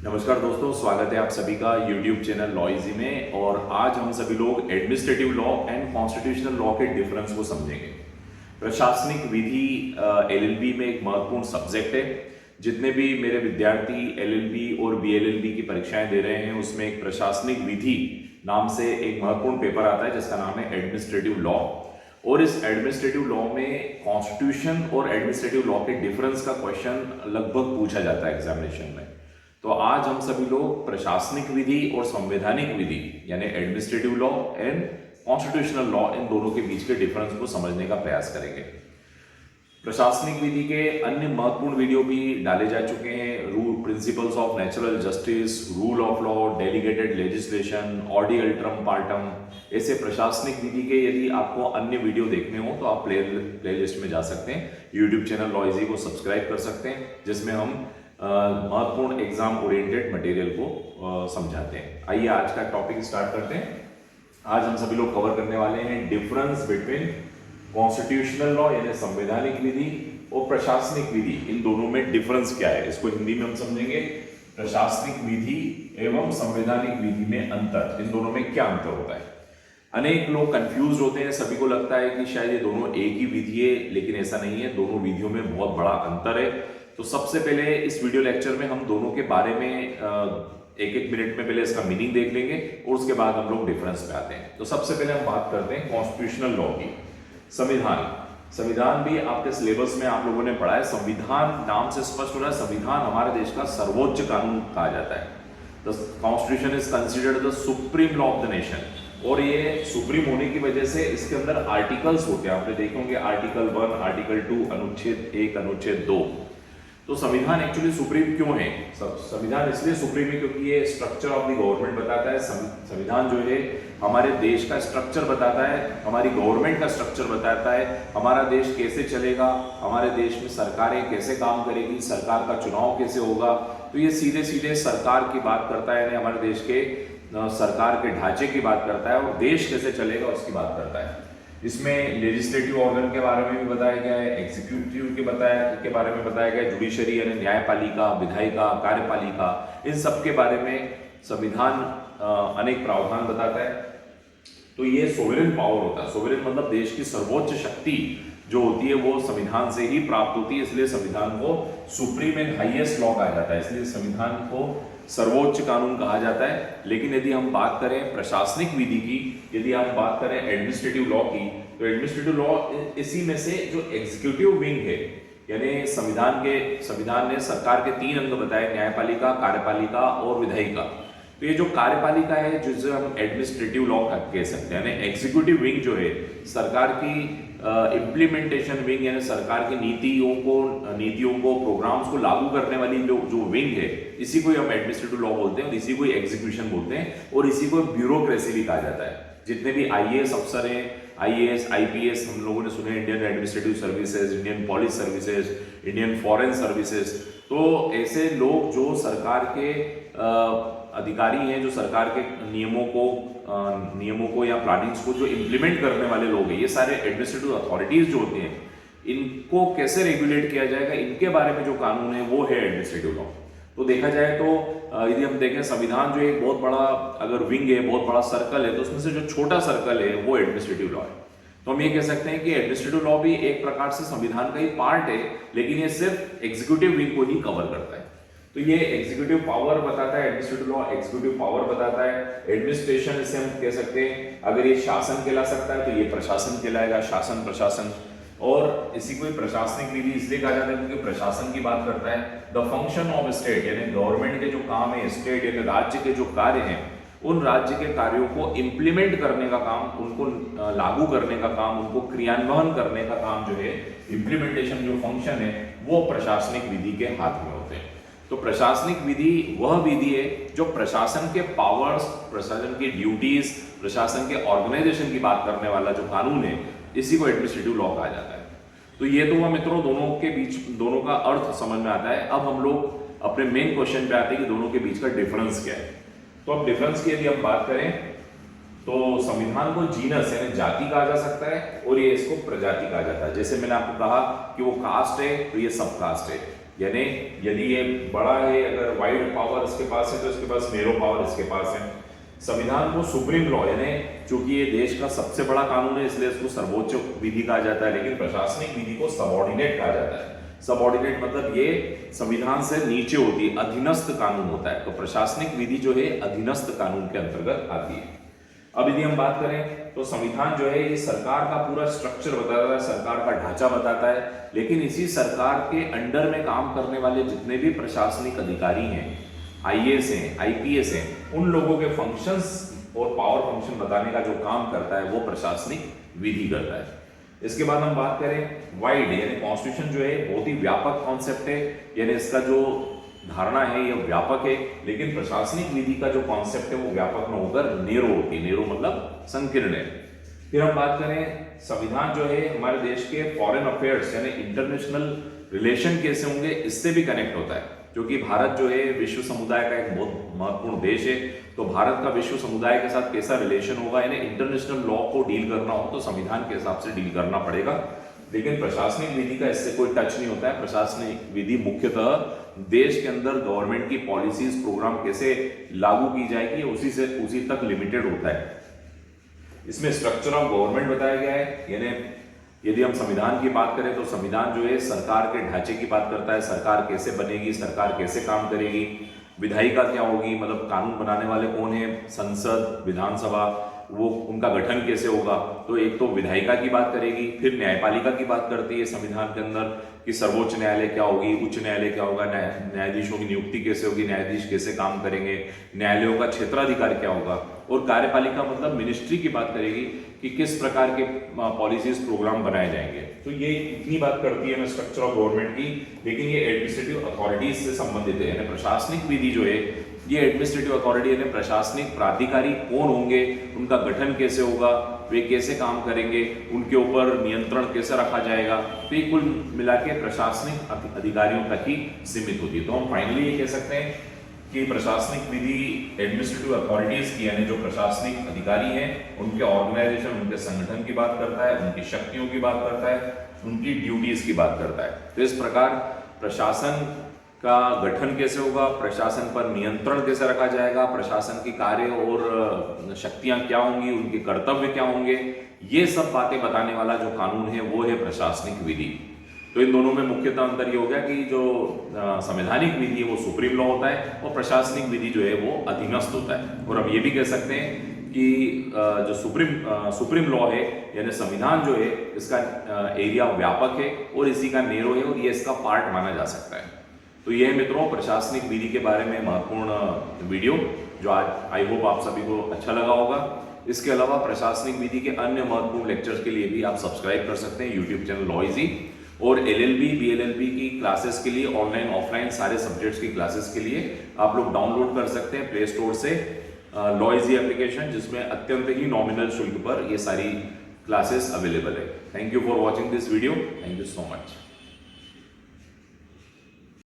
नमस्कार दोस्तों, स्वागत है आप सभी का YouTube चैनल लॉ इजी में। और आज हम सभी लोग administrative law and constitutional law के डिफरेंस को समझेंगे। प्रशासनिक विधि एलएलबी में एक महत्वपूर्ण सब्जेक्ट है। जितने भी मेरे विद्यार्थी एलएलबी और बीएलएलबी की परीक्षाएं दे रहे हैं उसमें एक प्रशासनिक विधि नाम से एक महत्वपूर्ण पेपर आता है जिसका नाम है एडमिनिस्ट्रेटिव लॉ। और इस एडमिनिस्ट्रेटिव लॉ में कॉन्स्टिट्यूशन और एडमिनिस्ट्रेटिव लॉ के डिफरेंस का क्वेश्चन लगभग पूछा जाता है एग्जामिनेशन में। तो आज हम सभी लोग प्रशासनिक विधि और संवैधानिक विधि यानी administrative law and constitutional law in दोनों के बीच के डिफरेंस को समझने का प्रयास करेंगे। प्रशासनिक विधि के अन्य महत्वपूर्ण वीडियो भी डाले जा चुके हैं। Rule principles of natural justice, rule of law, delegated legislation, ऑडी अल्ट्रम पार्टम, ऐसे प्रशासनिक विधि के यदि आपको अन्य वीडियो देखने हो तो आप प्लेलिस्ट में जा सकते हैं। यूट्यूब चैनल लॉ इजी को सब्सक्राइब कर सकते हैं जिसमें हम महत्वपूर्ण एग्जाम ओरिएंटेड मटेरियल को समझाते हैं। आइए आज का टॉपिक स्टार्ट करते हैं। आज हम सभी लोग कवर करने वाले हैं डिफरेंस बिटवीन कॉन्स्टिट्यूशनल लॉ यानी संवैधानिक विधि और प्रशासनिक विधि। इन दोनों में डिफरेंस क्या है इसको हिंदी में हम समझेंगे। प्रशासनिक विधि एवं संवैधानिक विधि में अंतर, इन दोनों में क्या अंतर होता है। अनेक लोग कंफ्यूज होते हैं, सभी को लगता है कि शायद ये दोनों एक ही विधि है, लेकिन ऐसा नहीं है। दोनों विधियों में बहुत बड़ा अंतर है। तो सबसे पहले इस वीडियो लेक्चर में हम दोनों के बारे में एक एक मिनट में पहले इसका मीनिंग देख लेंगे और उसके बाद हम लोग डिफरेंस पे आते हैं। तो सबसे पहले हम बात करते हैं कॉन्स्टिट्यूशनल लॉ की। संविधान भी आपके सिलेबस में आप लोगों ने पढ़ा है। संविधान नाम से स्पष्ट हो रहा है, संविधान हमारे देश का सर्वोच्च कानून कहा जाता है। The constitution is considered the supreme law of the nation. और ये सुप्रीम होने की वजह से इसके अंदर आर्टिकल्स होते हैं, आपने देखे होंगे आर्टिकल 1, आर्टिकल 2, अनुच्छेद 1, अनुच्छेद 2। तो संविधान एक्चुअली सुप्रीम क्यों है? संविधान इसलिए सुप्रीम है क्योंकि ये स्ट्रक्चर ऑफ द गवर्नमेंट बताता है। संविधान जो है हमारे देश का स्ट्रक्चर बताता है, हमारी गवर्नमेंट का स्ट्रक्चर बताता है, हमारा देश कैसे चलेगा, हमारे देश में सरकारें कैसे काम करेगी, सरकार का चुनाव कैसे होगा। तो ये सीधे सीधे सरकार की बात करता है, यानी हमारे देश के सरकार के ढांचे की बात करता है और देश कैसे चलेगा उसकी बात करता है। इसमें लेजिस्लेटिव ऑर्गन के बारे में भी बताया गया है, एग्जीक्यूटिव के बारे में बताया गया है, जुडिशरी यानी न्यायपालिका, विधायिका, कार्यपालिका, इन सब के बारे में संविधान अनेक प्रावधान बताता है। तो ये सोवरेन पावर होता है। सोवरेन मतलब देश की सर्वोच्च शक्ति जो होती है वो संविधान से ही प्राप्त होती है, इसलिए संविधान को सुप्रीम एंड हाईएस्ट लॉ कहा जाता है, इसलिए संविधान को सर्वोच्च कानून कहा जाता है। लेकिन यदि हम बात करें प्रशासनिक विधि की, यदि हम बात करें एडमिनिस्ट्रेटिव लॉ की, तो एडमिनिस्ट्रेटिव लॉ इसी में से जो एग्जीक्यूटिव विंग है, यानी संविधान ने सरकार के 3 अंग बताए, न्यायपालिका, कार्यपालिका और विधायिका। तो ये जो कार्यपालिका है जिसे हम एडमिनिस्ट्रेटिव लॉ कह सकते हैं, यानी एग्जीक्यूटिव विंग जो है सरकार की इम्प्लीमेंटेशन विंग, यानी सरकार की नीतियों को प्रोग्राम्स को लागू करने वाली जो विंग है, इसी को हम एडमिनिस्ट्रेटिव लॉ बोलते हैं और इसी को एग्जीक्यूशन बोलते हैं और इसी को ब्यूरोक्रेसी भी कहा जाता है। जितने भी आईएएस अफसर हैं, आईएएस, आईपीएस हम लोगों ने सुने, Indian administrative services, Indian police services, Indian foreign services, तो ऐसे लोग जो सरकार के अधिकारी हैं, जो सरकार के नियमों को या प्लानिंग्स को जो इम्प्लीमेंट करने वाले लोग हैं, ये सारे एडमिनिस्ट्रेटिव अथॉरिटीज जो होती हैं, इनको कैसे रेगुलेट किया जाएगा, इनके बारे में जो कानून है वो है एडमिनिस्ट्रेटिव लॉ। तो देखा जाए तो यदि हम देखें संविधान जो एक बहुत बड़ा अगर विंग है, बहुत बड़ा सर्कल है, तो उसमें से जो छोटा सर्कल है वो एडमिनिस्ट्रेटिव लॉ है। तो हम ये कह सकते हैं कि एडमिनिस्ट्रेटिव लॉ भी एक प्रकार से संविधान का ही पार्ट है, लेकिन ये सिर्फ एग्जीक्यूटिव विंग को ही कवर करता है। तो ये एग्जीक्यूटिव पावर बताता है, एडमिनिस्ट्रेटिव लॉ एग्जीक्यूटिव पावर बताता है। एडमिनिस्ट्रेशन इसे हम कह सकते हैं, अगर ये शासन कहला सकता है तो ये प्रशासन कहलाएगा, शासन प्रशासन। और इसी को प्रशासनिक विधि इसलिए कहा जाता है क्योंकि प्रशासन की बात करता है। द फंक्शन ऑफ स्टेट यानी गवर्नमेंट के जो काम है, स्टेट यानी राज्य के जो कार्य हैं, उन राज्य के कार्यों को इंप्लीमेंट करने का काम, उनको लागू करने का काम, उनको क्रियान्वयन करने का काम जो है, इंप्लीमेंटेशन जो फंक्शन है, वो प्रशासनिक विधि के हाथ में होते हैं। तो प्रशासनिक विधि वह विधि है जो प्रशासन के पावर्स, प्रशासन की ड्यूटीज, प्रशासन के ऑर्गेनाइजेशन की बात करने वाला जो कानून है, इसी को एडमिनिस्ट्रेटिव लॉ कहा जाता है। तो ये तो हुआ मित्रों दोनों का अर्थ समझ में आता है। अब हम लोग अपने मेन क्वेश्चन पे आते हैं कि दोनों के बीच का डिफरेंस क्या है। तो अब डिफरेंस की यदि हम बात करें तो संविधान को जीनस यानी जाति कहा जा सकता है और ये इसको प्रजाति कहा जाता है। जैसे मैंने आपको कहा कि वो कास्ट है तो ये सब कास्ट है, यानी यदि ये बड़ा है, अगर वाइड पावर इसके पास है तो इसके पास नैरो पावर इसके पास है। संविधान को सुप्रीम लॉ, यानी चूंकि ये देश का सबसे बड़ा कानून है इसलिए इसको सर्वोच्च विधि कहा जाता है, लेकिन प्रशासनिक विधि को सबऑर्डिनेट कहा जाता है। सबऑर्डिनेट मतलब ये संविधान से नीचे होती है, अधीनस्थ कानून होता है। तो प्रशासनिक विधि जो है अधीनस्थ कानून के अंतर्गत आती है। अब यदि हम बात करें तो संविधान जो है ये सरकार का पूरा स्ट्रक्चर बताता है, सरकार का ढांचा बताता है, लेकिन इसी सरकार के अंडर में काम करने वाले जितने भी प्रशासनिक अधिकारी हैं, आईएएस हैं, आईपीएस हैं, उन लोगों के फंक्शंस और पावर फंक्शन बताने का जो काम करता है वो प्रशासनिक विधि करता है। इसके बाद हम बात करें वाइड, यानी कॉन्स्टिट्यूशन जो है बहुत ही व्यापक कॉन्सेप्ट है, यानी इसका जो धारणा है यह व्यापक है, लेकिन प्रशासनिक विधि का जो कॉन्सेप्ट है वो व्यापक न होकर नैरो होती है। नैरो मतलब संकीर्ण है। फिर हम बात करें संविधान जो है हमारे देश के फॉरेन अफेयर्स यानी इंटरनेशनल रिलेशन कैसे होंगे इससे भी कनेक्ट होता है, क्योंकि भारत जो है विश्व समुदाय का एक बहुत महत्वपूर्ण देश है। तो भारत का विश्व समुदाय के साथ कैसा रिलेशन होगा, यानी इंटरनेशनल लॉ को डील करना हो तो संविधान के हिसाब से डील करना पड़ेगा। लेकिन प्रशासनिक विधि का इससे कोई टच नहीं होता है। प्रशासनिक विधि मुख्यतः देश के अंदर गवर्नमेंट की पॉलिसीज प्रोग्राम कैसे लागू की जाएगी उसी तक लिमिटेड होता है। इसमें स्ट्रक्चर ऑफ गवर्नमेंट बताया गया है, यानी यदि हम संविधान की बात करें तो संविधान जो है सरकार के ढांचे की बात करता है, सरकार कैसे बनेगी, सरकार कैसे काम करेगी, विधायिका क्या होगी, मतलब कानून बनाने वाले कौन है, संसद, विधानसभा, वो उनका गठन कैसे होगा। तो एक तो विधायिका की बात करेगी, फिर न्यायपालिका की बात करती है संविधान के अंदर कि सर्वोच्च न्यायालय क्या होगी, उच्च न्यायालय क्या होगा, न्यायाधीशों की नियुक्ति कैसे होगी, न्यायाधीश कैसे काम करेंगे, न्यायालयों का क्षेत्राधिकार क्या होगा, और कार्यपालिका मतलब मिनिस्ट्री की बात करेगी कि किस प्रकार के पॉलिसीज प्रोग्राम बनाए जाएंगे। तो ये इतनी बात करती है स्ट्रक्चर ऑफ गवर्नमेंट की, लेकिन ये एडमिनिस्ट्रेटिव अथॉरिटीज से संबंधित है। यानी प्रशासनिक विधि जो है ये एडमिनिस्ट्रेटिव अथॉरिटी यानी प्रशासनिक प्राधिकारी कौन होंगे, उनका गठन कैसे होगा, वे कैसे काम करेंगे, उनके ऊपर नियंत्रण कैसे रखा जाएगा, तो ये कुल मिला के प्रशासनिक अधिकारियों तक ही सीमित होती है। तो हम फाइनली ये कह सकते हैं कि प्रशासनिक विधि एडमिनिस्ट्रेटिव अथॉरिटीज की यानी जो प्रशासनिक अधिकारी हैं उनके ऑर्गेनाइजेशन, उनके संगठन की बात करता है, उनकी शक्तियों की बात करता है, उनकी ड्यूटीज की बात करता है। तो इस प्रकार प्रशासन का गठन कैसे होगा, प्रशासन पर नियंत्रण कैसे रखा जाएगा, प्रशासन की कार्य और शक्तियां क्या होंगी, उनके कर्तव्य क्या होंगे, ये सब बातें बताने वाला जो कानून है वो है प्रशासनिक विधि। तो इन दोनों में मुख्यतः अंतर ये हो गया कि जो संवैधानिक विधि है वो सुप्रीम लॉ होता है और प्रशासनिक विधि जो है वो अधीनस्थ होता है। और अब ये भी कह सकते हैं कि जो सुप्रीम लॉ है यानी संविधान जो है इसका एरिया व्यापक है और इसी का नैरो है और ये इसका पार्ट माना जा सकता है। तो ये मित्रों प्रशासनिक विधि के बारे में महत्वपूर्ण वीडियो जो आज आई होप आप सभी को अच्छा लगा होगा। इसके अलावा प्रशासनिक विधि के अन्य महत्वपूर्ण लेक्चर्स के लिए भी आप सब्सक्राइब कर सकते हैं यूट्यूब चैनल लॉ इजी। और एलएलबी बीएलएलबी की क्लासेस के लिए ऑनलाइन ऑफलाइन सारे सब्जेक्ट्स की क्लासेस के लिए आप लोग डाउनलोड कर सकते हैं प्ले स्टोर से लॉ इजी एप्लीकेशन, जिसमें अत्यंत ही नॉमिनल शुल्क पर ये सारी क्लासेस अवेलेबल है। Thank you for watching this video. Thank you so much.